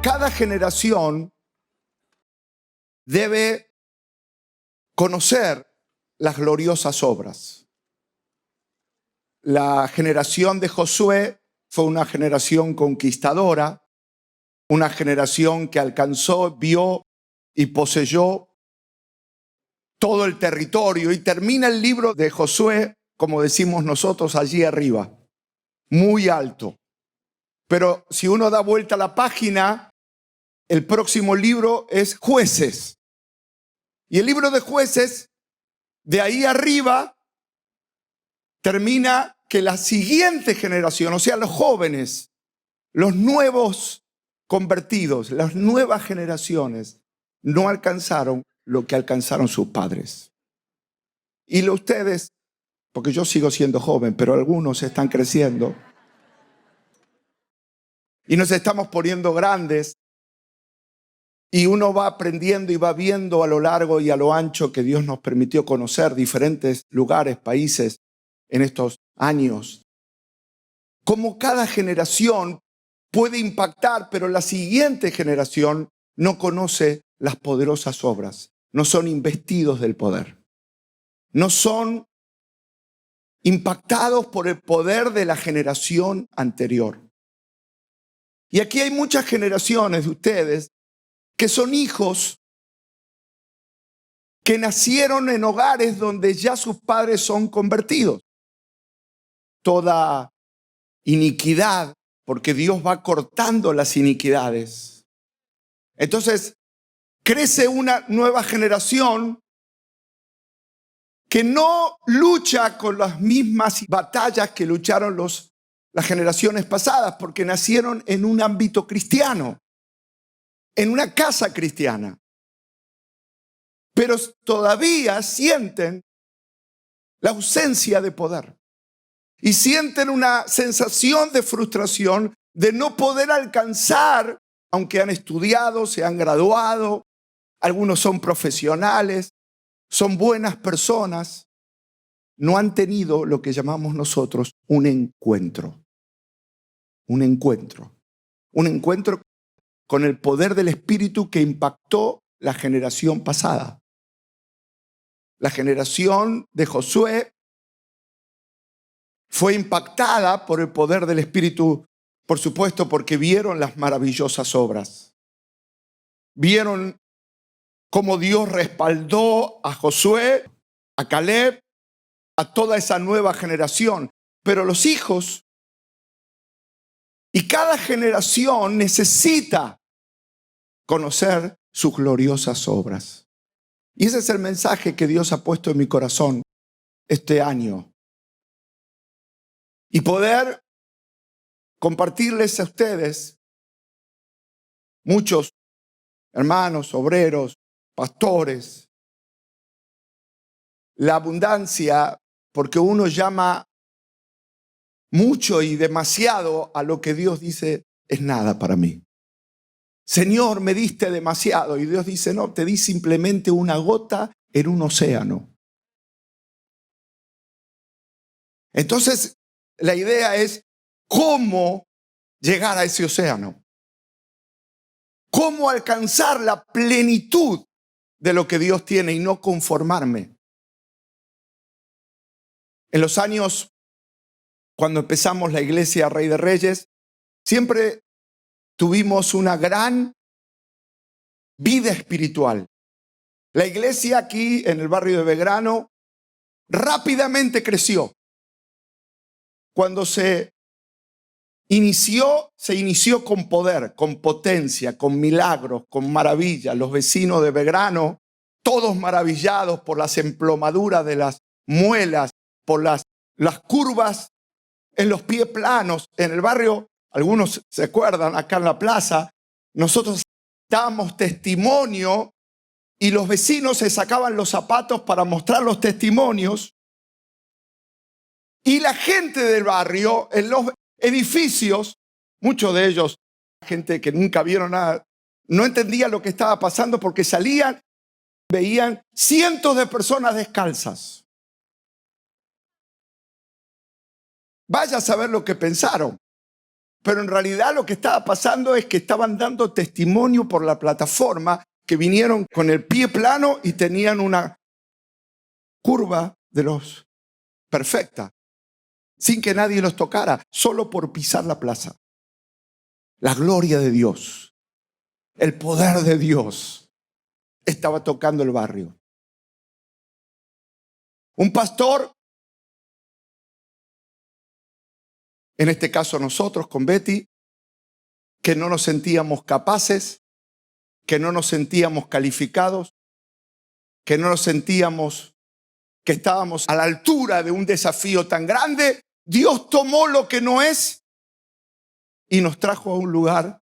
cada generación debe conocer las gloriosas obras. La generación de Josué fue una generación conquistadora, una generación que alcanzó, vio y poseyó todo el territorio, y termina el libro de Josué, como decimos nosotros, allí arriba, muy alto. Pero si uno da vuelta a la página, el próximo libro es Jueces. Y el libro de Jueces, de ahí arriba, termina que la siguiente generación, o sea, los jóvenes, los nuevos convertidos, las nuevas generaciones, no alcanzaron lo que alcanzaron sus padres. Y ustedes, porque yo sigo siendo joven, pero algunos están creciendo y nos estamos poniendo grandes, y uno va aprendiendo y va viendo a lo largo y a lo ancho que Dios nos permitió conocer diferentes lugares, países en estos años. Cómo cada generación puede impactar, pero la siguiente generación no conoce las poderosas obras, no son investidos del poder, no son impactados por el poder de la generación anterior. Y aquí hay muchas generaciones de ustedes que son hijos que nacieron en hogares donde ya sus padres son convertidos. Toda iniquidad, porque Dios va cortando las iniquidades. Entonces, crece una nueva generación que no lucha con las mismas batallas que lucharon las generaciones pasadas, porque nacieron en un ámbito cristiano, en una casa cristiana. Pero todavía sienten la ausencia de poder. Y sienten una sensación de frustración de no poder alcanzar, aunque han estudiado, se han graduado, algunos son profesionales, son buenas personas, no han tenido lo que llamamos nosotros un encuentro. Un encuentro con el poder del Espíritu que impactó la generación pasada. La generación de Josué fue impactada por el poder del Espíritu, por supuesto, porque vieron las maravillosas obras. Vieron cómo Dios respaldó a Josué, a Caleb, a toda esa nueva generación. Pero los hijos y cada generación necesita conocer sus gloriosas obras. Y ese es el mensaje que Dios ha puesto en mi corazón este año. Y poder compartirles a ustedes, muchos hermanos, obreros, pastores, la abundancia, porque uno llama mucho y demasiado a lo que Dios dice es nada para mí. Señor, me diste demasiado. Y Dios dice, no, te di simplemente una gota en un océano. Entonces, la idea es cómo llegar a ese océano. Cómo alcanzar la plenitud de lo que Dios tiene y no conformarme. En los años, cuando empezamos la iglesia Rey de Reyes, siempre tuvimos una gran vida espiritual. La iglesia aquí en el barrio de Belgrano rápidamente creció. Cuando se inició con poder, con potencia, con milagros, con maravillas. Los vecinos de Belgrano, todos maravillados por las emplomaduras de las muelas, por las curvas en los pies planos. En el barrio, algunos se acuerdan, acá en la plaza, nosotros dábamos testimonio y los vecinos se sacaban los zapatos para mostrar los testimonios. Y la gente del barrio, en los edificios, muchos de ellos, gente que nunca vieron nada, no entendía lo que estaba pasando porque salían, veían cientos de personas descalzas. Vaya a saber lo que pensaron. Pero en realidad lo que estaba pasando es que estaban dando testimonio por la plataforma, que vinieron con el pie plano y tenían una curva de los perfecta, sin que nadie los tocara, solo por pisar la plaza. La gloria de Dios, el poder de Dios estaba tocando el barrio. Un pastor, en este caso nosotros con Betty, que no nos sentíamos capaces, que no nos sentíamos calificados, que no nos sentíamos que estábamos a la altura de un desafío tan grande, Dios tomó lo que no es y nos trajo a un lugar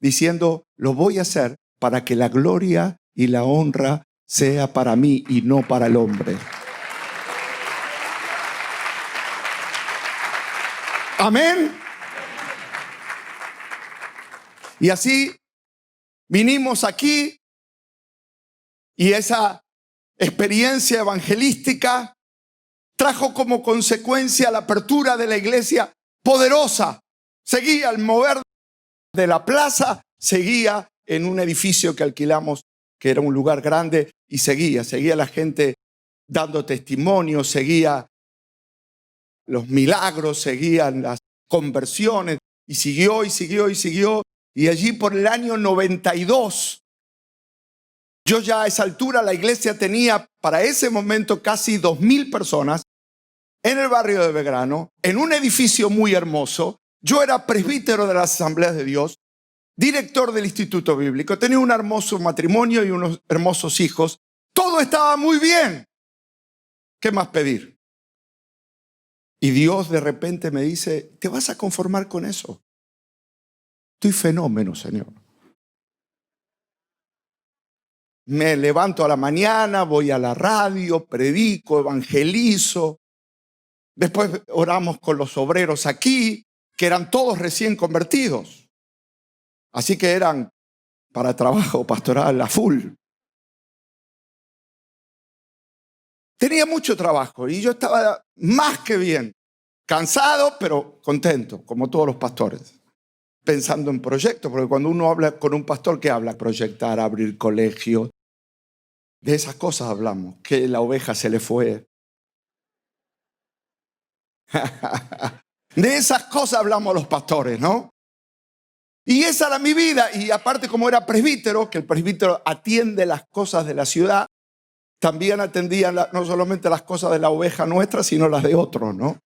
diciendo, lo voy a hacer para que la gloria y la honra sea para mí y no para el hombre. Amén. Y así vinimos aquí y esa experiencia evangelística trajo como consecuencia la apertura de la iglesia poderosa. Seguía el mover de la plaza, seguía en un edificio que alquilamos, que era un lugar grande, y seguía la gente dando testimonio, seguía los milagros, seguían las conversiones, y siguió, y siguió, y siguió. Y allí por el año 92, yo ya a esa altura la iglesia tenía para ese momento casi 2.000 personas en el barrio de Belgrano, en un edificio muy hermoso. Yo era presbítero de las Asambleas de Dios, director del Instituto Bíblico, tenía un hermoso matrimonio y unos hermosos hijos. Todo estaba muy bien. ¿Qué más pedir? Y Dios de repente me dice, ¿te vas a conformar con eso? Estoy fenómeno, Señor. Me levanto a la mañana, voy a la radio, predico, evangelizo. Después oramos con los obreros aquí, que eran todos recién convertidos. Así que eran para trabajo pastoral a full. Tenía mucho trabajo y yo estaba más que bien. Cansado, pero contento, como todos los pastores. Pensando en proyectos, porque cuando uno habla con un pastor, ¿qué habla? Proyectar, abrir colegios. De esas cosas hablamos, que la oveja se le fue. De esas cosas hablamos los pastores, ¿no? Y esa era mi vida. Y aparte, como era presbítero, que el presbítero atiende las cosas de la ciudad, también atendían no solamente las cosas de la oveja nuestra, sino las de otros, ¿no?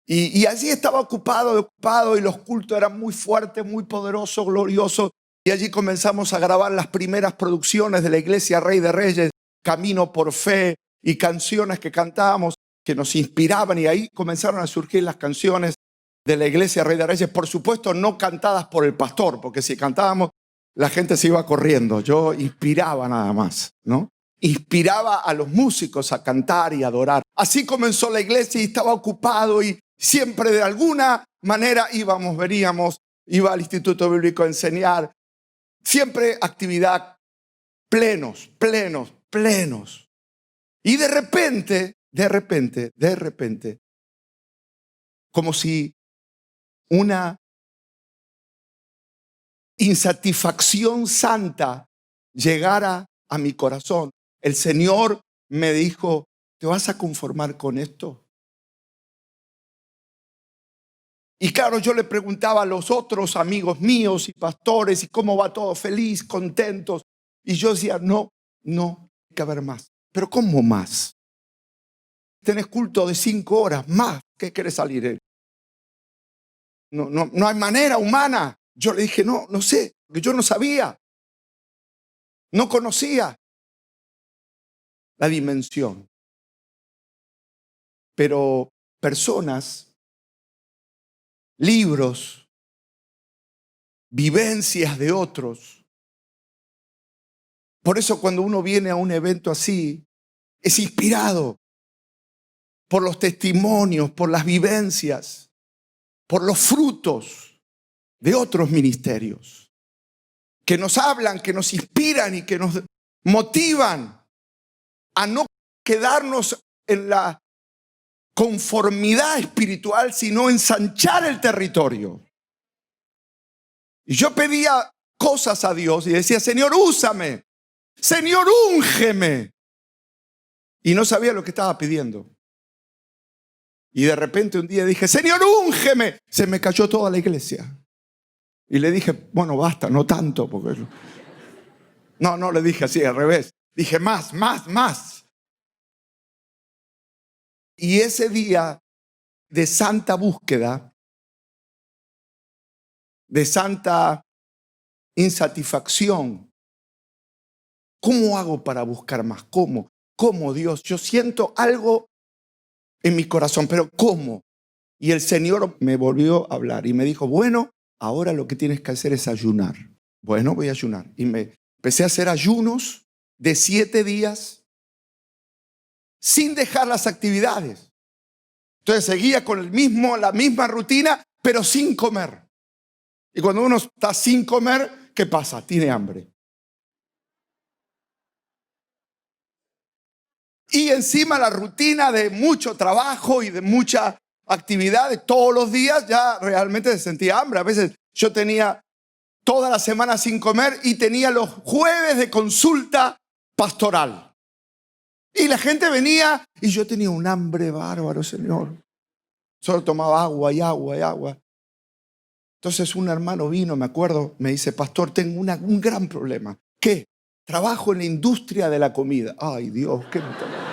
Y allí estaba ocupado, y los cultos eran muy fuertes, muy poderosos, gloriosos. Y allí comenzamos a grabar las primeras producciones de la Iglesia Rey de Reyes, Camino por Fe, y canciones que cantábamos que nos inspiraban, y ahí comenzaron a surgir las canciones de la Iglesia Rey de Reyes, por supuesto no cantadas por el pastor, porque si cantábamos la gente se iba corriendo. Yo inspiraba nada más, ¿no? Inspiraba a los músicos a cantar y adorar. Así comenzó la iglesia y estaba ocupado, y siempre de alguna manera veníamos, iba al Instituto Bíblico a enseñar. Siempre actividad, plenos. Y de repente, como si una insatisfacción santa llegara a mi corazón. El Señor me dijo, ¿te vas a conformar con esto? Y claro, yo le preguntaba a los otros amigos míos y pastores, ¿y cómo va todo? Feliz, contentos. Y yo decía, no, hay que haber más. ¿Pero cómo más? Tenés culto de 5 horas, más. ¿Qué querés salir? No hay manera humana. Yo le dije, no sé, porque yo no sabía. No conocía la dimensión. Pero personas, libros, vivencias de otros. Por eso cuando uno viene a un evento así, es inspirado por los testimonios, por las vivencias, por los frutos de otros ministerios que nos hablan, que nos inspiran y que nos motivan a no quedarnos en la conformidad espiritual, sino ensanchar el territorio. Y yo pedía cosas a Dios y decía, Señor, úsame. Señor, úngeme. Y no sabía lo que estaba pidiendo. Y de repente un día dije, Señor, úngeme. Se me cayó toda la iglesia. Y le dije, bueno, basta, no tanto. Porque... No le dije así, al revés. Dije, más. Y ese día de santa búsqueda, de santa insatisfacción, ¿cómo hago para buscar más? ¿Cómo? ¿Cómo, Dios? Yo siento algo en mi corazón, pero ¿cómo? Y el Señor me volvió a hablar y me dijo, bueno, ahora lo que tienes que hacer es ayunar. Bueno, voy a ayunar. Y me empecé a hacer ayunos de 7 días sin dejar las actividades. Entonces seguía con la misma rutina, pero sin comer. Y cuando uno está sin comer, ¿qué pasa? Tiene hambre. Y encima la rutina de mucho trabajo y de mucha actividad de todos los días, ya realmente se sentía hambre. A veces yo tenía toda la semana sin comer y tenía los jueves de consulta pastoral. Y la gente venía y yo tenía un hambre bárbaro, Señor. Solo tomaba agua y agua y agua. Entonces un hermano vino, me acuerdo, me dice, pastor, tengo un gran problema. ¿Qué? Trabajo en la industria de la comida. Ay, Dios, ¿qué me está hablando?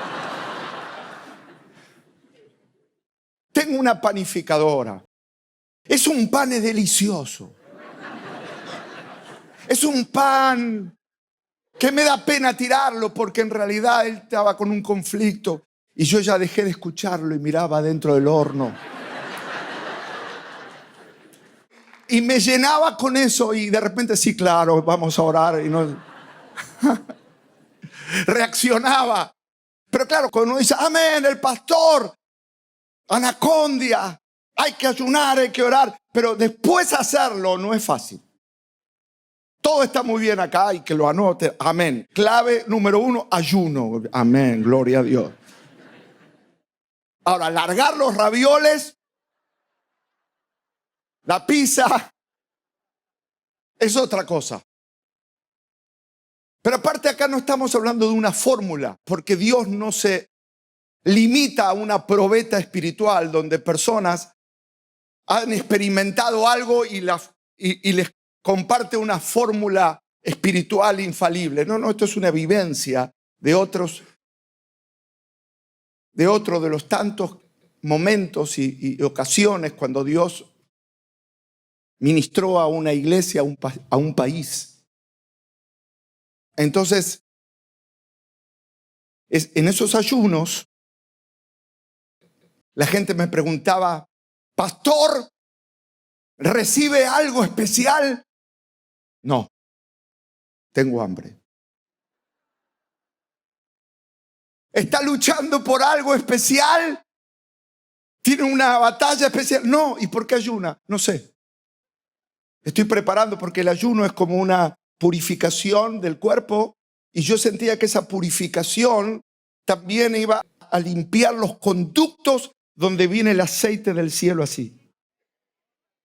Tengo una panificadora. Es un pan delicioso. Es un pan que me da pena tirarlo porque en realidad él estaba con un conflicto y yo ya dejé de escucharlo y miraba dentro del horno. Y me llenaba con eso y de repente, sí, claro, vamos a orar. Y no reaccionaba. Pero claro, cuando uno dice, amén, el pastor, anacondia, hay que ayunar, hay que orar. Pero después hacerlo no es fácil. Todo está muy bien acá y que lo anote. Amén. Clave número 1, ayuno. Amén, gloria a Dios. Ahora, largar los ravioles, la pizza, es otra cosa. Pero aparte acá no estamos hablando de una fórmula, porque Dios no se limita a una probeta espiritual donde personas han experimentado algo y les comparte una fórmula espiritual infalible. No, esto es una vivencia de otro de los tantos momentos y ocasiones cuando Dios ministró a una iglesia, a un país. Entonces, en esos ayunos, la gente me preguntaba, pastor, ¿recibe algo especial? No, tengo hambre. ¿Está luchando por algo especial? ¿Tiene una batalla especial? No. ¿Y por qué ayuna? No sé. Estoy preparando porque el ayuno es como una purificación del cuerpo y yo sentía que esa purificación también iba a limpiar los conductos donde viene el aceite del cielo así.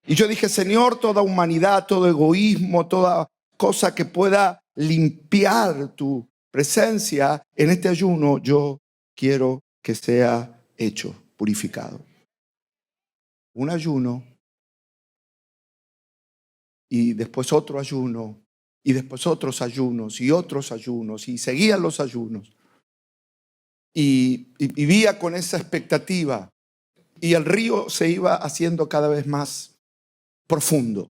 Y yo dije, Señor, toda humanidad, todo egoísmo, toda cosa que pueda limpiar tu presencia en este ayuno, yo quiero que sea hecho, purificado. Un ayuno y después otro ayuno y después otros ayunos y otros ayunos y seguían los ayunos. Y vivía con esa expectativa y el río se iba haciendo cada vez más profundo.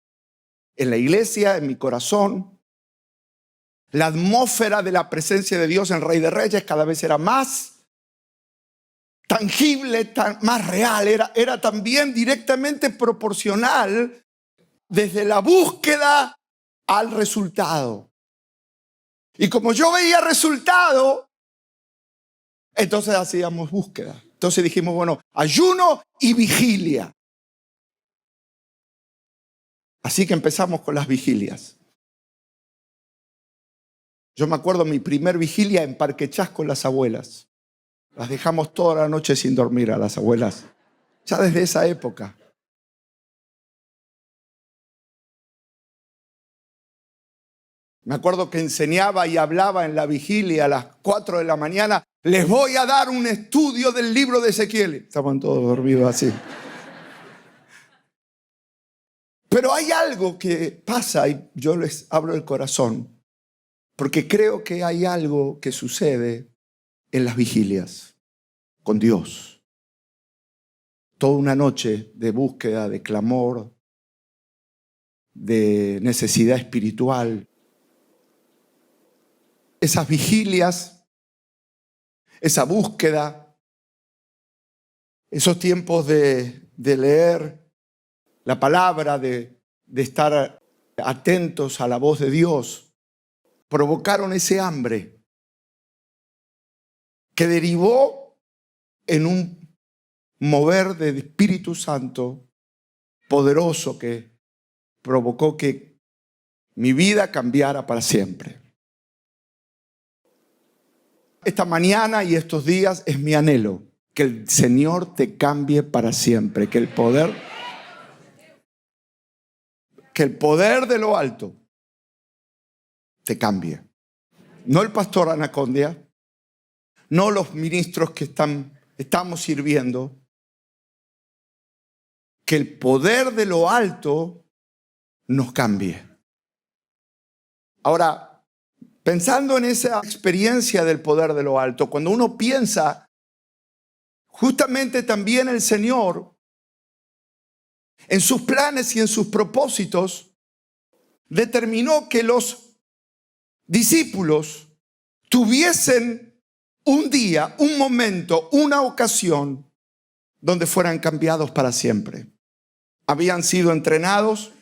En la iglesia, en mi corazón, la atmósfera de la presencia de Dios en Rey de Reyes cada vez era más tangible, más real. Era también directamente proporcional desde la búsqueda al resultado. Y como yo veía resultado, entonces hacíamos búsqueda. Entonces dijimos, bueno, ayuno y vigilia. Así que empezamos con las vigilias. Yo me acuerdo mi primer vigilia en Parque Chas con las abuelas. Las dejamos toda la noche sin dormir a las abuelas. Ya desde esa época. Me acuerdo que enseñaba y hablaba en la vigilia a las 4 de la mañana. Les voy a dar un estudio del libro de Ezequiel. Estaban todos dormidos así. Pero hay algo que pasa y yo les abro el corazón, porque creo que hay algo que sucede en las vigilias con Dios. Toda una noche de búsqueda, de clamor, de necesidad espiritual. Esas vigilias, esa búsqueda, esos tiempos de leer la palabra, de estar atentos a la voz de Dios, provocaron ese hambre que derivó en un mover del Espíritu Santo poderoso que provocó que mi vida cambiara para siempre. Esta mañana y estos días es mi anhelo que el Señor te cambie para siempre, que el poder de lo alto te cambie. No el pastor Anacondia, no los ministros que estamos sirviendo. Que el poder de lo alto nos cambie. Ahora, pensando en esa experiencia del poder de lo alto, cuando uno piensa, justamente también el Señor, en sus planes y en sus propósitos, determinó que los discípulos tuviesen un día, un momento, una ocasión donde fueran cambiados para siempre. Habían sido entrenados,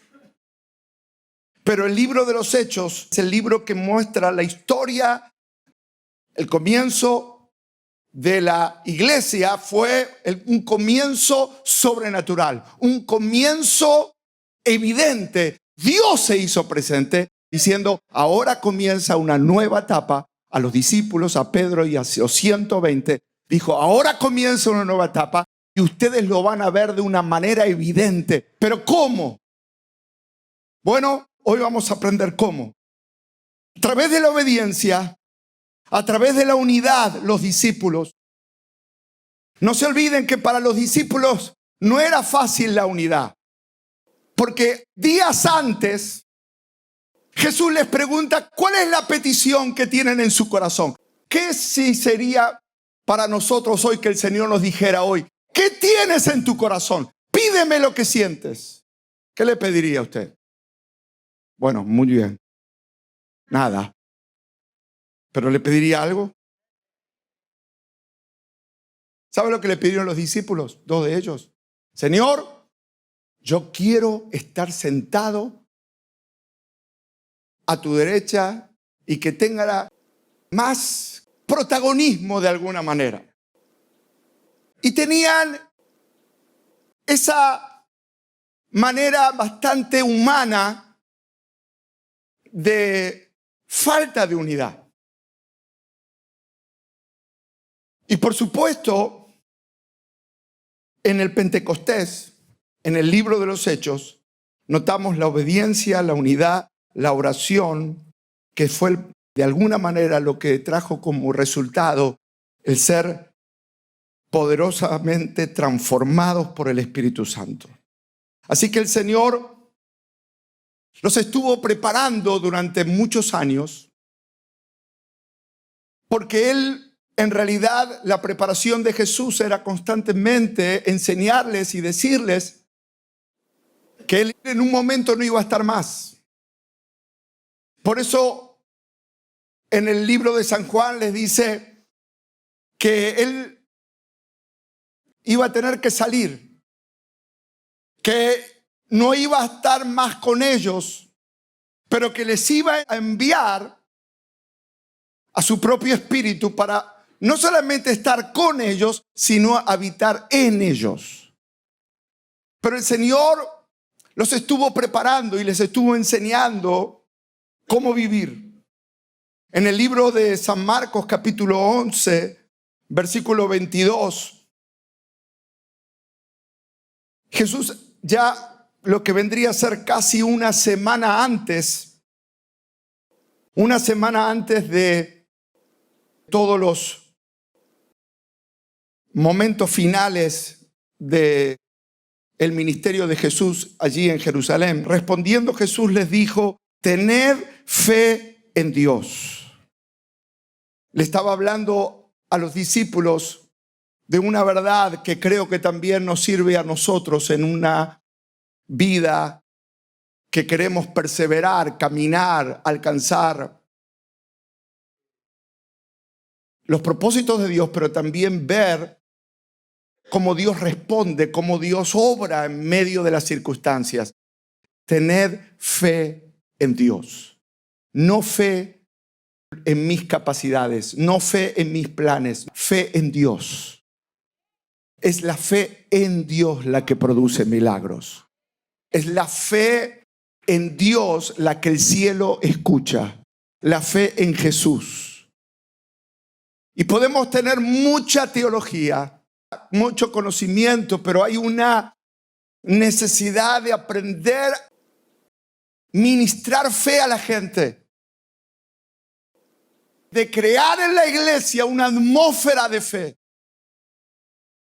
pero el libro de los Hechos es el libro que muestra la historia, el comienzo de la iglesia fue un comienzo sobrenatural, un comienzo evidente. Dios se hizo presente diciendo, ahora comienza una nueva etapa. A los discípulos, a Pedro y a los 120, dijo, ahora comienza una nueva etapa y ustedes lo van a ver de una manera evidente. ¿Pero cómo? Bueno, hoy vamos a aprender cómo. A través de la obediencia, a través de la unidad, los discípulos. No se olviden que para los discípulos no era fácil la unidad. Porque días antes, Jesús les pregunta, ¿cuál es la petición que tienen en su corazón? ¿Qué si sería para nosotros hoy que el Señor nos dijera hoy, ¿qué tienes en tu corazón? Pídeme lo que sientes. ¿Qué le pediría a usted? Bueno, muy bien. Nada. ¿Pero le pediría algo? ¿Sabe lo que le pidieron los discípulos? Dos de ellos. Señor, yo quiero estar sentado a tu derecha y que tenga más protagonismo de alguna manera. Y tenían esa manera bastante humana de falta de unidad. Y por supuesto, en el Pentecostés, en el libro de los Hechos, notamos la obediencia, la unidad, la oración, que fue de alguna manera lo que trajo como resultado el ser poderosamente transformados por el Espíritu Santo. Así que el Señor los estuvo preparando durante muchos años, porque en realidad la preparación de Jesús era constantemente enseñarles y decirles que Él en un momento no iba a estar más. Por eso en el libro de San Juan les dice que Él iba a tener que salir, que no iba a estar más con ellos, pero que les iba a enviar a su propio espíritu para no solamente estar con ellos, sino habitar en ellos. Pero el Señor los estuvo preparando y les estuvo enseñando cómo vivir. En el libro de San Marcos, capítulo 11, versículo 22, Jesús ya lo que vendría a ser casi una semana antes Una semana antes de todos los momentos finales del ministerio de Jesús allí en Jerusalén, respondiendo Jesús les dijo: tened fe en Dios. Le estaba hablando a los discípulos de una verdad que creo que también nos sirve a nosotros en una vida que queremos perseverar, caminar, alcanzar los propósitos de Dios, pero también ver cómo Dios responde, cómo Dios obra en medio de las circunstancias. Tened fe en Dios, no fe en mis capacidades, no fe en mis planes, fe en Dios. Es la fe en Dios la que produce milagros. Es la fe en Dios la que el cielo escucha. La fe en Jesús. Y podemos tener mucha teología, mucho conocimiento, pero hay una necesidad de aprender a ministrar fe a la gente. De crear en la iglesia una atmósfera de fe.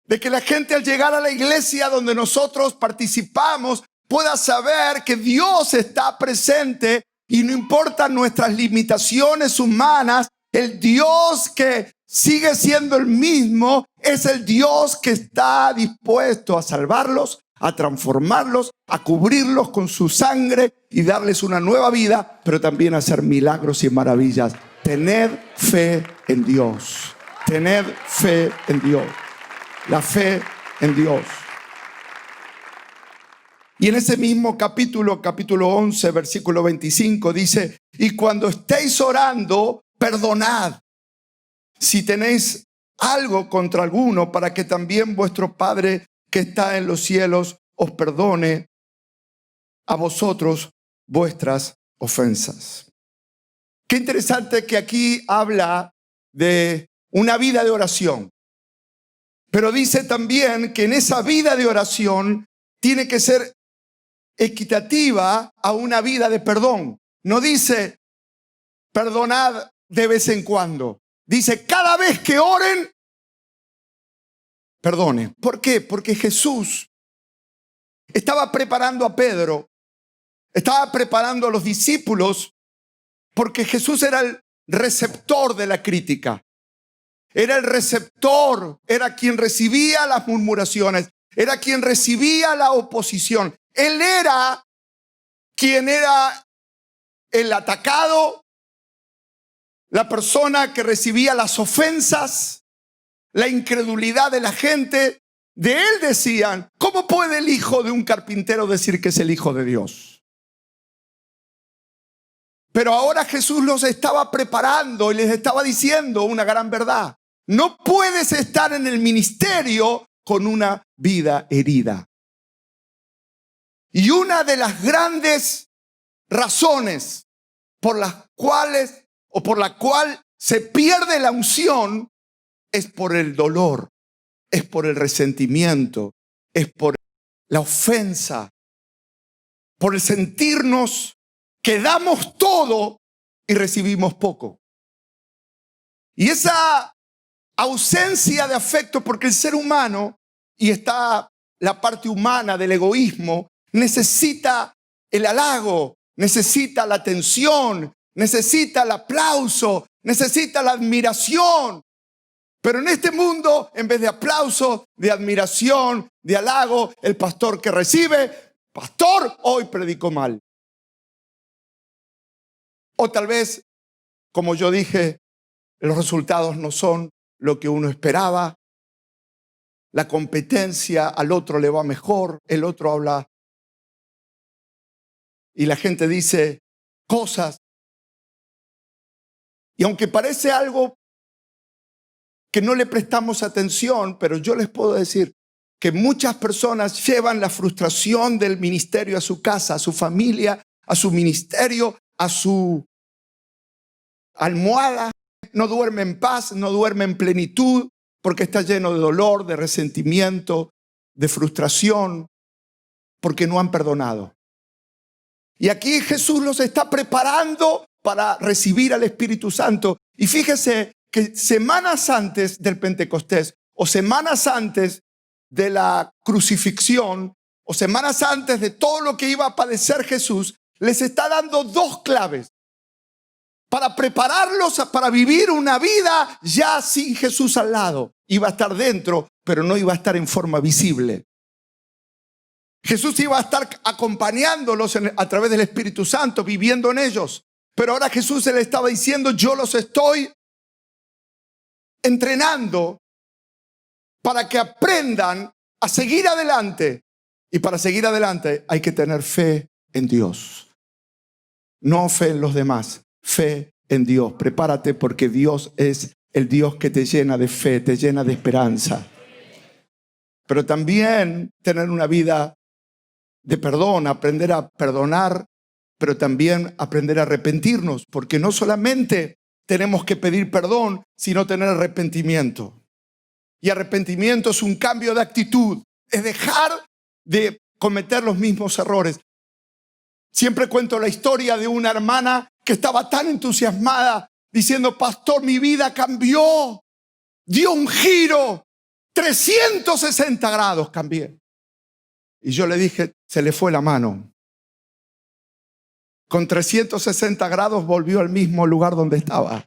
De que la gente al llegar a la iglesia donde nosotros participamos pueda saber que Dios está presente y no importan nuestras limitaciones humanas, el Dios que sigue siendo el mismo es el Dios que está dispuesto a salvarlos, a transformarlos, a cubrirlos con su sangre y darles una nueva vida, pero también a hacer milagros y maravillas. Tened fe en Dios. Tened fe en Dios. La fe en Dios. Y en ese mismo capítulo 11, versículo 25, dice: y cuando estéis orando, perdonad si tenéis algo contra alguno, para que también vuestro Padre que está en los cielos os perdone a vosotros vuestras ofensas. Qué interesante que aquí habla de una vida de oración. Pero dice también que en esa vida de oración tiene que ser equitativa a una vida de perdón. No dice perdonad de vez en cuando. Dice cada vez que oren, perdone. ¿Por qué? Porque Jesús estaba preparando a Pedro, estaba preparando a los discípulos, porque Jesús era el receptor de la crítica. Era el receptor, era quien recibía las murmuraciones, era quien recibía la oposición. Él era quien era el atacado, la persona que recibía las ofensas, la incredulidad de la gente. De él decían: ¿cómo puede el hijo de un carpintero decir que es el hijo de Dios? Pero ahora Jesús los estaba preparando y les estaba diciendo una gran verdad. No puedes estar en el ministerio con una vida herida. Y una de las grandes razones por las cuales o por la cual se pierde la unción es por el dolor, es por el resentimiento, es por la ofensa, por el sentirnos que damos todo y recibimos poco. Y esa ausencia de afecto, porque el ser humano, y está la parte humana del egoísmo, necesita el halago, necesita la atención, necesita el aplauso, necesita la admiración. Pero en este mundo, en vez de aplauso, de admiración, de halago, el pastor que recibe: pastor, hoy predicó mal. O tal vez, como yo dije, los resultados no son lo que uno esperaba. La competencia, al otro le va mejor, el otro habla y la gente dice cosas. Y aunque parece algo que no le prestamos atención, pero yo les puedo decir que muchas personas llevan la frustración del ministerio a su casa, a su familia, a su ministerio, a su almohada. No duerme en paz, no duerme en plenitud, porque está lleno de dolor, de resentimiento, de frustración, porque no han perdonado. Y aquí Jesús los está preparando para recibir al Espíritu Santo. Y fíjese que semanas antes del Pentecostés o semanas antes de la crucifixión o semanas antes de todo lo que iba a padecer Jesús, les está dando dos claves para prepararlos para vivir una vida ya sin Jesús al lado. Iba a estar dentro, pero no iba a estar en forma visible. Jesús iba a estar acompañándolos a través del Espíritu Santo, viviendo en ellos. Pero ahora Jesús le estaba diciendo: yo los estoy entrenando para que aprendan a seguir adelante. Y para seguir adelante hay que tener fe en Dios. No fe en los demás, fe en Dios. Prepárate, porque Dios es el Dios que te llena de fe, te llena de esperanza. Pero también tener una vida de perdón, aprender a perdonar, pero también aprender a arrepentirnos, porque no solamente tenemos que pedir perdón, sino tener arrepentimiento. Y arrepentimiento es un cambio de actitud, es dejar de cometer los mismos errores. Siempre cuento la historia de una hermana que estaba tan entusiasmada diciendo: pastor, mi vida cambió, dio un giro, 360 grados cambié. Y yo le dije: se le fue la mano. Con 360 grados volvió al mismo lugar donde estaba.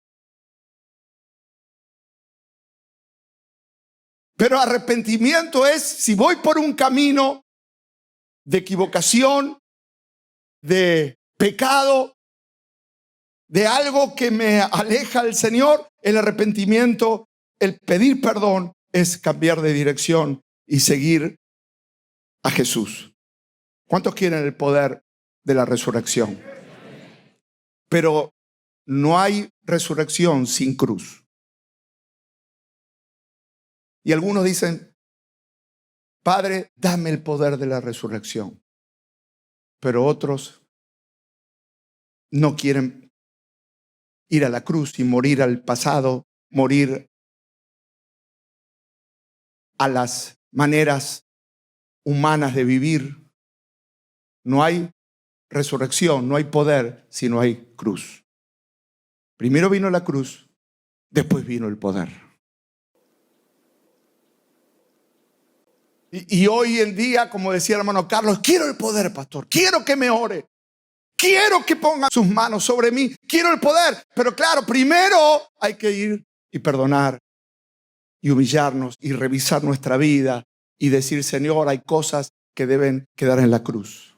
Pero arrepentimiento es, si voy por un camino de equivocación, de pecado, de algo que me aleja del Señor, el arrepentimiento, el pedir perdón, es cambiar de dirección y seguir a Jesús. ¿Cuántos quieren el poder de la resurrección? Pero no hay resurrección sin cruz. Y algunos dicen: Padre, dame el poder de la resurrección. Pero otros no quieren ir a la cruz y morir al pasado, morir a las maneras humanas de vivir. No hay resurrección, no hay poder si no hay cruz. Primero vino la cruz, después vino el poder. Y hoy en día, como decía el hermano Carlos, quiero el poder, pastor, quiero que me ore, quiero que ponga sus manos sobre mí, quiero el poder. Pero claro, primero hay que ir y perdonar y humillarnos y revisar nuestra vida y decir: Señor, hay cosas que deben quedar en la cruz.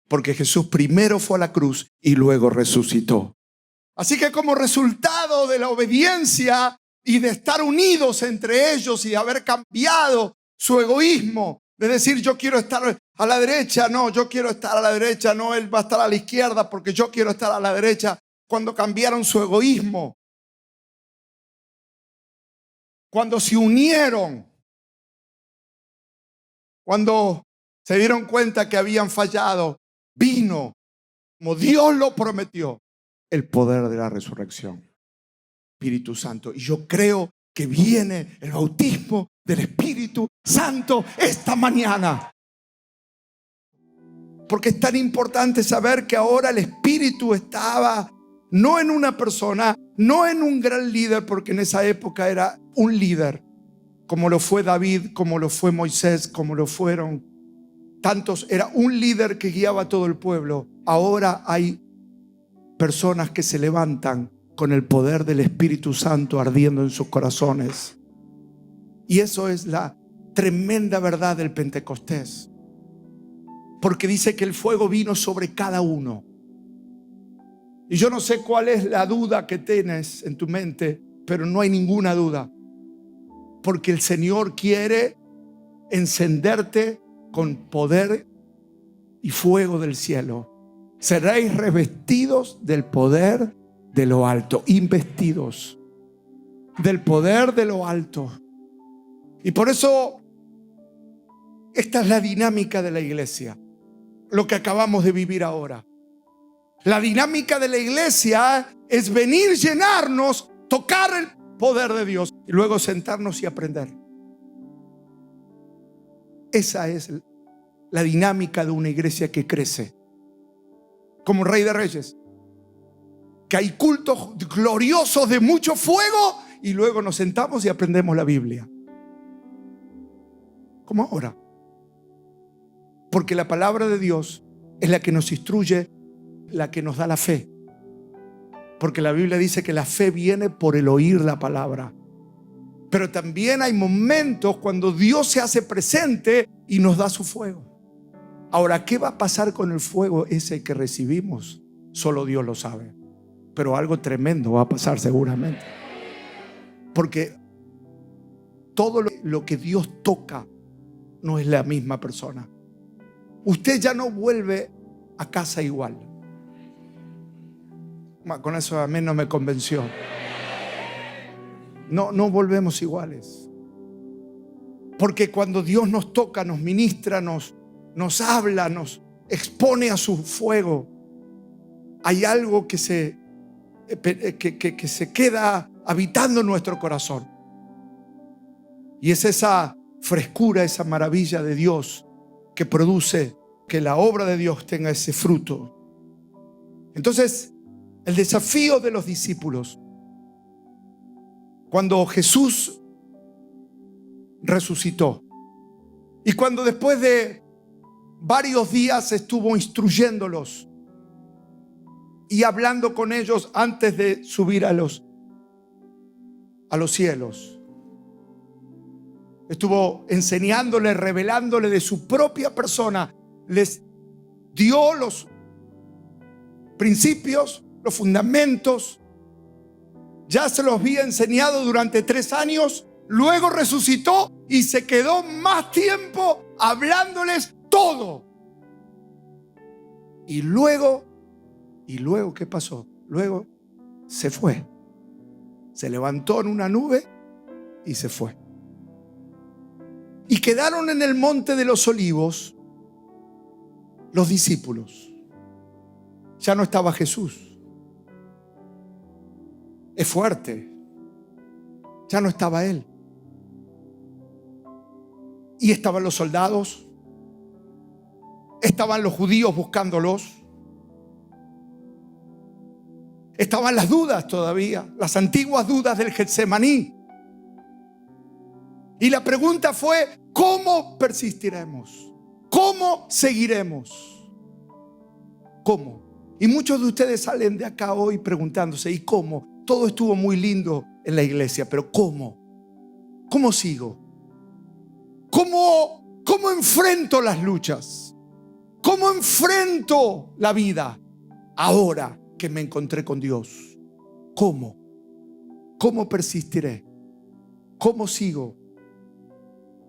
Porque Jesús primero fue a la cruz y luego resucitó. Así que como resultado de la obediencia y de estar unidos entre ellos y haber cambiado su egoísmo, de decir: yo quiero estar a la derecha, no, yo quiero estar a la derecha, no, él va a estar a la izquierda porque yo quiero estar a la derecha. Cuando cambiaron su egoísmo, cuando se unieron, cuando se dieron cuenta que habían fallado, vino, como Dios lo prometió, el poder de la resurrección, Espíritu Santo. Y yo creo que viene el bautismo del Espíritu Santo esta mañana. Porque es tan importante saber que ahora el Espíritu estaba no en una persona, no en un gran líder, porque en esa época era un líder, como lo fue David, como lo fue Moisés, como lo fueron tantos. Era un líder que guiaba a todo el pueblo. Ahora hay personas que se levantan con el poder del Espíritu Santo ardiendo en sus corazones. Y eso es la tremenda verdad del Pentecostés. Porque dice que el fuego vino sobre cada uno. Y yo no sé cuál es la duda que tienes en tu mente, pero no hay ninguna duda. Porque el Señor quiere encenderte con poder y fuego del cielo. Seréis revestidos del poder de lo alto, investidos del poder de lo alto. Y por eso esta es la dinámica de la iglesia, lo que acabamos de vivir ahora. La dinámica de la iglesia es venir, llenarnos, tocar el poder de Dios y luego sentarnos y aprender. Esa es la dinámica de una iglesia que crece como Rey de Reyes. que hay cultos gloriosos de mucho fuego y luego nos sentamos y aprendemos la Biblia. Como ahora. Porque la palabra de Dios es la que nos instruye, la que nos da la fe. Porque la Biblia dice que la fe viene por el oír la palabra. Pero también hay momentos cuando Dios se hace presente y nos da su fuego. Ahora, ¿qué va a pasar con el fuego ese que recibimos? Solo Dios lo sabe. Pero algo tremendo va a pasar seguramente. Porque todo lo que Dios toca no es la misma persona. Usted ya no vuelve a casa igual. Con eso a mí no me convenció. No volvemos iguales. Porque cuando Dios nos toca, nos ministra, nos habla, nos expone a su fuego, hay algo que se queda habitando en nuestro corazón. Y es esa frescura, esa maravilla de Dios que produce que la obra de Dios tenga ese fruto. Entonces, el desafío de los discípulos, cuando Jesús resucitó y cuando después de varios días estuvo instruyéndolos y hablando con ellos antes de subir a los cielos, estuvo enseñándole, revelándole de su propia persona, les dio los principios, los fundamentos. Ya se los había enseñado durante 3 años. Luego resucitó y se quedó más tiempo hablándoles todo. Y luego, ¿qué pasó? Luego se fue. Se levantó en una nube y se fue. Y quedaron en el monte de los olivos los discípulos. Ya no estaba Jesús. Es fuerte. Ya no estaba Él. Y estaban los soldados. Estaban los judíos buscándolos. Estaban las dudas todavía, las antiguas dudas del Getsemaní. Y la pregunta fue: ¿cómo persistiremos? ¿Cómo seguiremos? ¿Cómo? Y muchos de ustedes salen de acá hoy preguntándose: ¿y cómo? Todo estuvo muy lindo en la iglesia, pero ¿cómo? ¿Cómo sigo? ¿Cómo enfrento las luchas? ¿Cómo enfrento la vida ahora que me encontré con Dios? ¿Cómo? ¿Cómo persistiré? ¿Cómo sigo?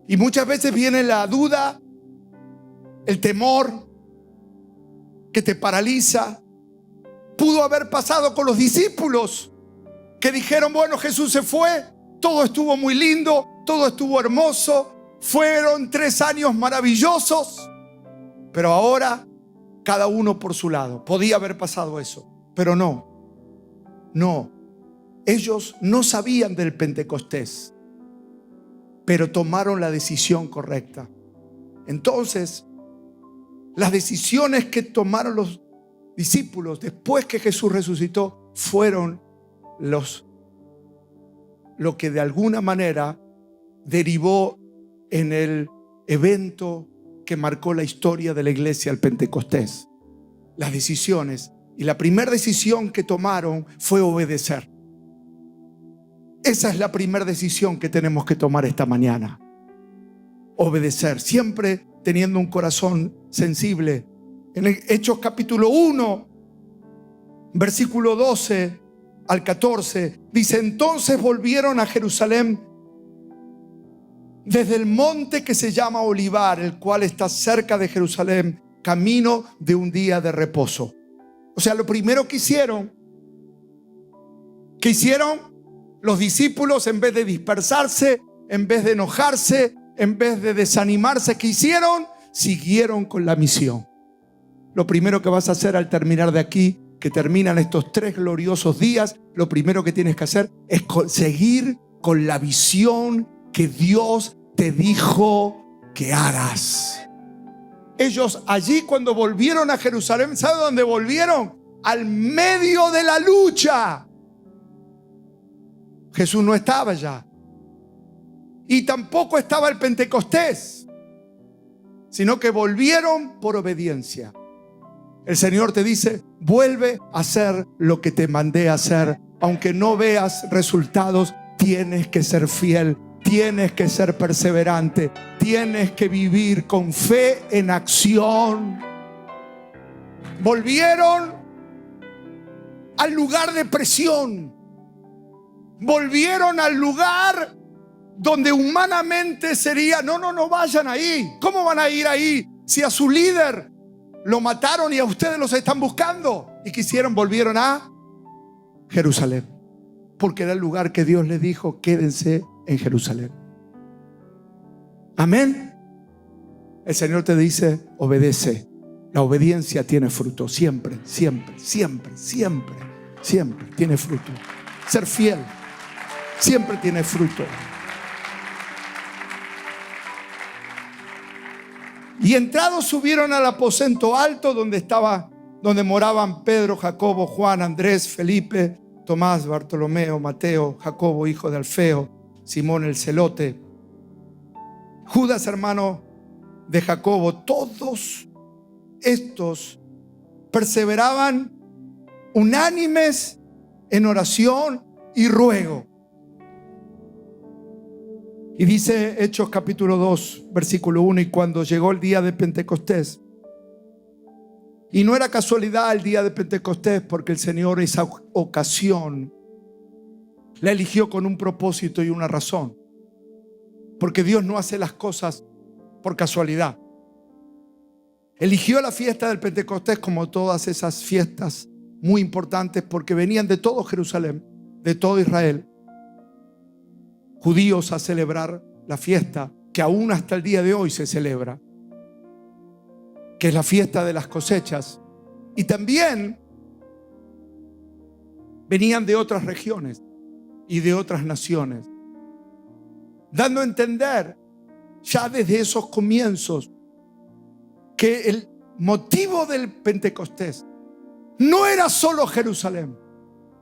Y muchas veces viene la duda, el temor que te paraliza. Pudo haber pasado con los discípulos que dijeron: bueno, Jesús se fue, todo estuvo muy lindo, todo estuvo hermoso, fueron 3 años maravillosos, pero ahora cada uno por su lado. Podía haber pasado eso, pero no. Ellos no sabían del Pentecostés, pero tomaron la decisión correcta. Entonces, las decisiones que tomaron los discípulos después que Jesús resucitó fueron lo que de alguna manera derivó en el evento que marcó la historia de la iglesia, el Pentecostés. Las decisiones. Y la primera decisión que tomaron fue obedecer. Esa es la primera decisión que tenemos que tomar esta mañana. Obedecer, siempre teniendo un corazón sensible. En Hechos capítulo 1, versículo 12 al 14, dice: entonces volvieron a Jerusalén desde el monte que se llama Olivar, el cual está cerca de Jerusalén, camino de un día de reposo. O sea, lo primero que hicieron los discípulos, en vez de dispersarse, en vez de enojarse, en vez de desanimarse, ¿qué hicieron? Siguieron con la misión. Lo primero que vas a hacer al terminar de aquí, que terminan estos 3 gloriosos días, lo primero que tienes que hacer es seguir con la visión que Dios te dijo que hagas. Ellos allí, cuando volvieron a Jerusalén, ¿sabe dónde volvieron? al medio de la lucha. Jesús no estaba ya. Y tampoco estaba el Pentecostés, sino que volvieron por obediencia. El Señor te dice: vuelve a hacer lo que te mandé a hacer. Aunque no veas resultados, tienes que ser fiel, tienes que ser perseverante, tienes que vivir con fe en acción. Volvieron al lugar de presión. Volvieron al lugar donde humanamente sería: no vayan ahí. ¿Cómo van a ir ahí si a su líder lo mataron y a ustedes los están buscando? Y volvieron a Jerusalén, porque era el lugar que Dios les dijo: quédense en Jerusalén. Amén. El Señor te dice: obedece. La obediencia tiene fruto, siempre, siempre, siempre, siempre, siempre tiene fruto. Ser fiel siempre tiene fruto. Y entrados subieron al aposento alto donde moraban Pedro, Jacobo, Juan, Andrés, Felipe, Tomás, Bartolomeo, Mateo, Jacobo, hijo de Alfeo, Simón el celote, Judas, hermano de Jacobo. Todos estos perseveraban unánimes en oración y ruego. Y dice Hechos capítulo 2, versículo 1: y cuando llegó el día de Pentecostés, y no era casualidad el día de Pentecostés, porque el Señor esa ocasión la eligió con un propósito y una razón, porque Dios no hace las cosas por casualidad. Eligió la fiesta del Pentecostés, como todas esas fiestas muy importantes, porque venían de todo Jerusalén, de todo Israel, judíos a celebrar la fiesta que aún hasta el día de hoy se celebra, que es la fiesta de las cosechas. Y también venían de otras regiones y de otras naciones, dando a entender ya desde esos comienzos que el motivo del Pentecostés no era solo Jerusalén,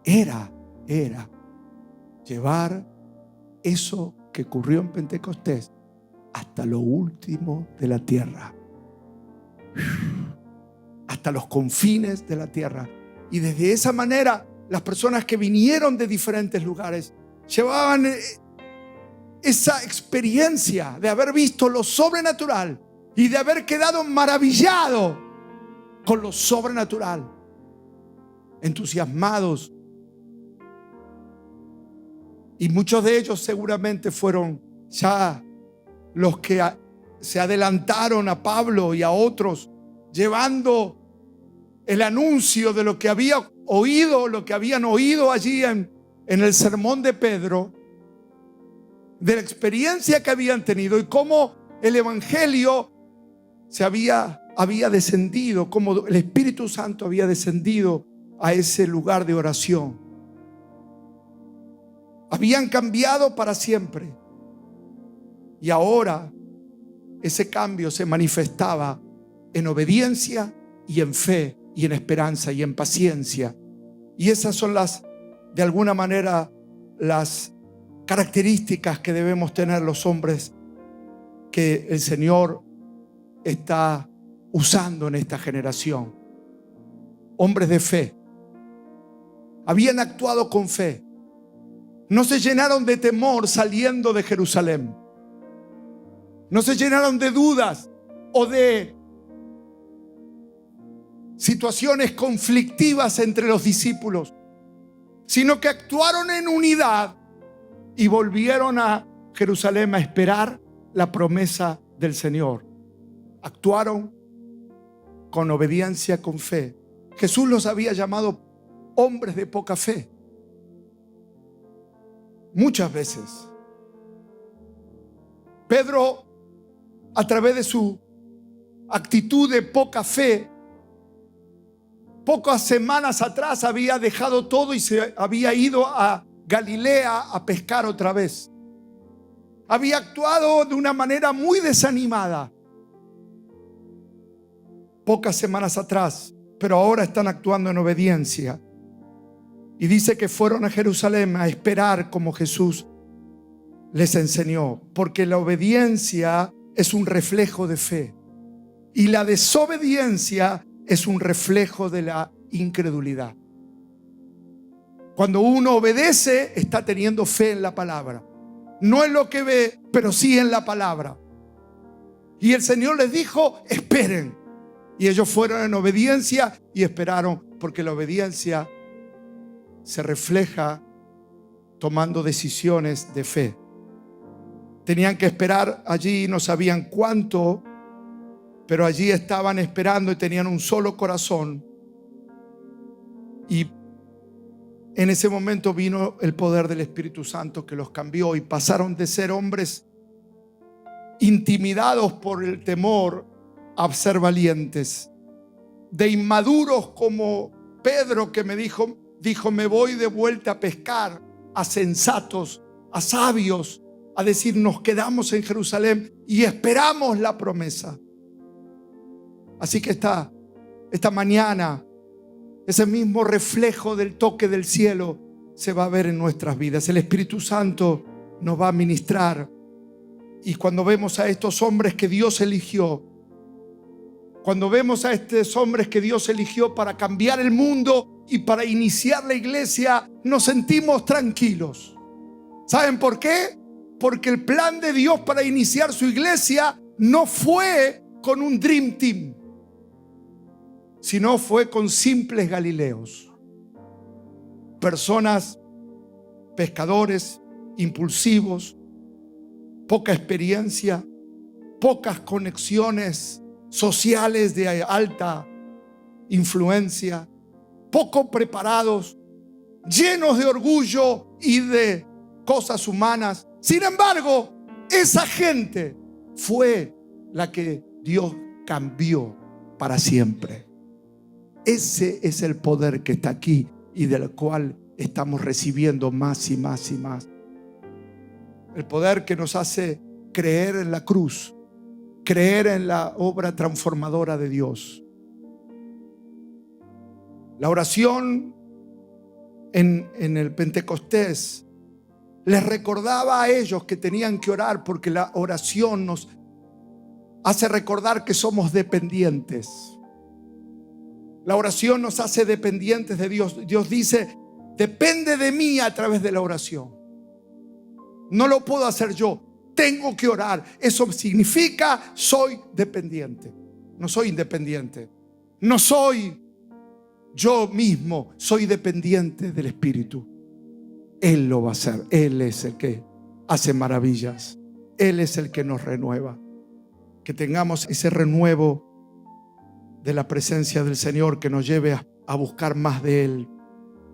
era llevar eso que ocurrió en Pentecostés hasta lo último de la tierra, hasta los confines de la tierra. Y desde esa manera las personas que vinieron de diferentes lugares llevaban esa experiencia de haber visto lo sobrenatural y de haber quedado maravillado con lo sobrenatural, entusiasmados. Y muchos de ellos seguramente fueron ya los que se adelantaron a Pablo y a otros, llevando el anuncio de lo que había oído, lo que habían oído allí en el sermón de Pedro, de la experiencia que habían tenido y cómo el evangelio había descendido, cómo el Espíritu Santo había descendido a ese lugar de oración. Habían cambiado para siempre. Y ahora ese cambio se manifestaba en obediencia y en fe y en esperanza y en paciencia. Y esas son de alguna manera, las características que debemos tener los hombres que el Señor está usando en esta generación. Hombres de fe. Habían actuado con fe. No se llenaron de temor saliendo de Jerusalén. No se llenaron de dudas o de situaciones conflictivas entre los discípulos, sino que actuaron en unidad y volvieron a Jerusalén a esperar la promesa del Señor. Actuaron con obediencia, con fe. Jesús los había llamado hombres de poca fe. Muchas veces Pedro, a través de su actitud de poca fe, pocas semanas atrás había dejado todo y se había ido a Galilea a pescar otra vez. Había actuado de una manera muy desanimada. Pocas semanas atrás, pero ahora están actuando en obediencia. Y dice que fueron a Jerusalén a esperar como Jesús les enseñó, porque la obediencia es un reflejo de fe y la desobediencia es un reflejo de la incredulidad. Cuando uno obedece, está teniendo fe en la palabra. No en lo que ve, pero sí en la palabra. Y el Señor les dijo, esperen. Y ellos fueron en obediencia y esperaron, porque la obediencia se refleja tomando decisiones de fe. Tenían que esperar allí, no sabían cuánto, pero allí estaban esperando y tenían un solo corazón. Y en ese momento vino el poder del Espíritu Santo que los cambió y pasaron de ser hombres intimidados por el temor a ser valientes, de inmaduros como Pedro, que me dijo, me voy de vuelta a pescar, a sensatos, a sabios, a decir, nos quedamos en Jerusalén y esperamos la promesa. Así que esta mañana, ese mismo reflejo del toque del cielo se va a ver en nuestras vidas. El Espíritu Santo nos va a ministrar. Y cuando vemos a estos hombres que Dios eligió, cuando vemos a estos hombres que Dios eligió para cambiar el mundo y para iniciar la iglesia, nos sentimos tranquilos. ¿Saben por qué? Porque el plan de Dios para iniciar su iglesia no fue con un Dream Team, sino fue con simples galileos, personas, pescadores, impulsivos, poca experiencia, pocas conexiones sociales de alta influencia, poco preparados, llenos de orgullo y de cosas humanas. Sin embargo, esa gente fue la que Dios cambió para siempre. Ese es el poder que está aquí y del cual estamos recibiendo más y más y más. El poder que nos hace creer en la cruz, creer en la obra transformadora de Dios. La oración en el Pentecostés les recordaba a ellos que tenían que orar, porque la oración nos hace recordar que somos dependientes. La oración nos hace dependientes de Dios. Dios dice, depende de mí a través de la oración. No lo puedo hacer yo, tengo que orar. Eso significa soy dependiente. No soy independiente. No soy yo mismo, soy dependiente del Espíritu. Él lo va a hacer. Él es el que hace maravillas. Él es el que nos renueva. Que tengamos ese renuevo de la presencia del Señor que nos lleve a buscar más de Él.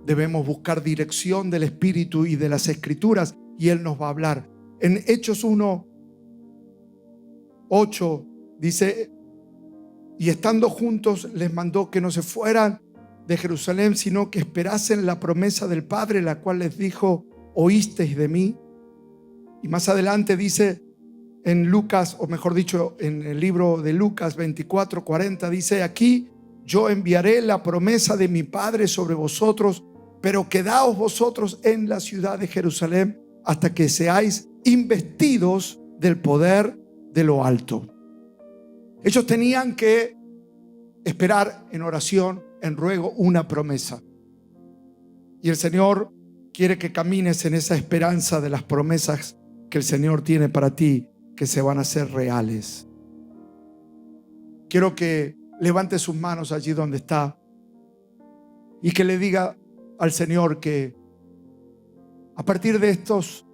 Debemos buscar dirección del Espíritu y de las Escrituras, y Él nos va a hablar. En Hechos 1:8 dice, y estando juntos les mandó que no se fueran de Jerusalén, sino que esperasen la promesa del Padre, la cual les dijo, oísteis de mí. Y más adelante dice en Lucas, o mejor dicho, en el libro de Lucas 24:40, dice, aquí yo enviaré la promesa de mi Padre sobre vosotros, pero quedaos vosotros en la ciudad de Jerusalén hasta que seáis investidos del poder de lo alto. Ellos tenían que esperar en oración, en ruego, una promesa. Y el Señor quiere que camines en esa esperanza de las promesas que el Señor tiene para ti, que se van a hacer reales. Quiero que levante sus manos allí donde está y que le diga al Señor que a partir de estos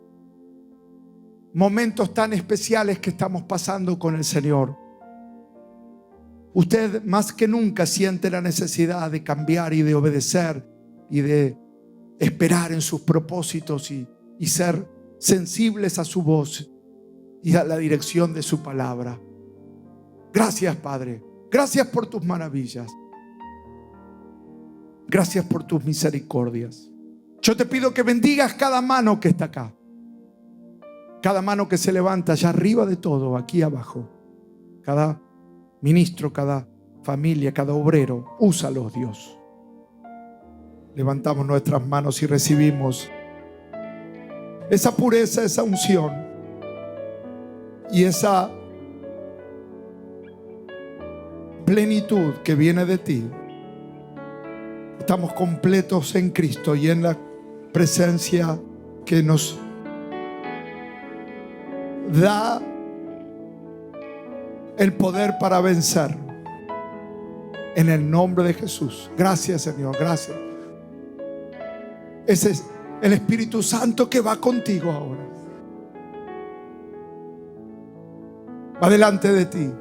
momentos tan especiales que estamos pasando con el Señor, usted más que nunca siente la necesidad de cambiar y de obedecer y de esperar en sus propósitos y ser sensibles a su voz y a la dirección de su palabra. Gracias, Padre. Gracias por tus maravillas. Gracias por tus misericordias. Yo te pido que bendigas cada mano que está acá, cada mano que se levanta allá arriba de todo, aquí abajo, cada ministro, cada familia, cada obrero. Úsalos, Dios. Levantamos nuestras manos y recibimos esa pureza, esa unción y esa plenitud que viene de ti. Estamos completos en Cristo y en la presencia que nos da el poder para vencer. En el nombre de Jesús. Gracias, Señor, gracias. Ese es el Espíritu Santo que va contigo ahora. Va delante de ti.